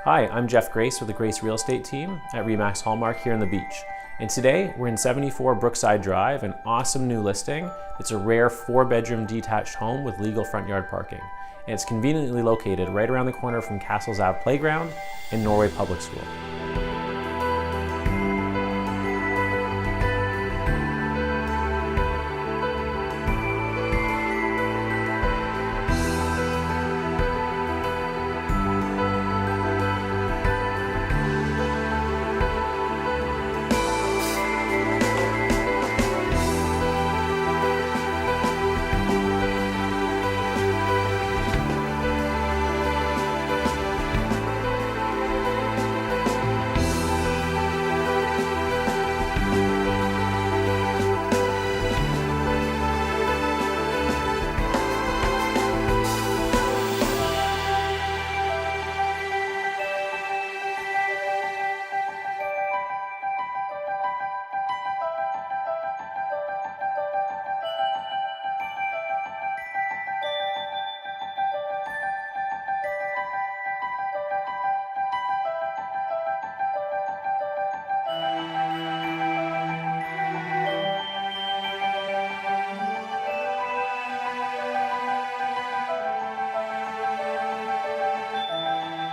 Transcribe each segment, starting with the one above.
Hi, I'm Jeff Grace with the Grace Real Estate team at RE/MAX Hallmark here on the beach. And today we're in 74 Brookside Drive, an awesome new listing. It's a rare 4-bedroom detached home with legal front yard parking. And it's conveniently located right around the corner from Castles Ave Playground and Norway Public School.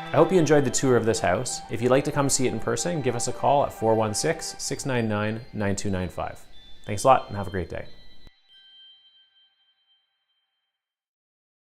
I hope you enjoyed the tour of this house. If you'd like to come see it in person, give us a call at 416-699-9295. Thanks a lot and have a great day.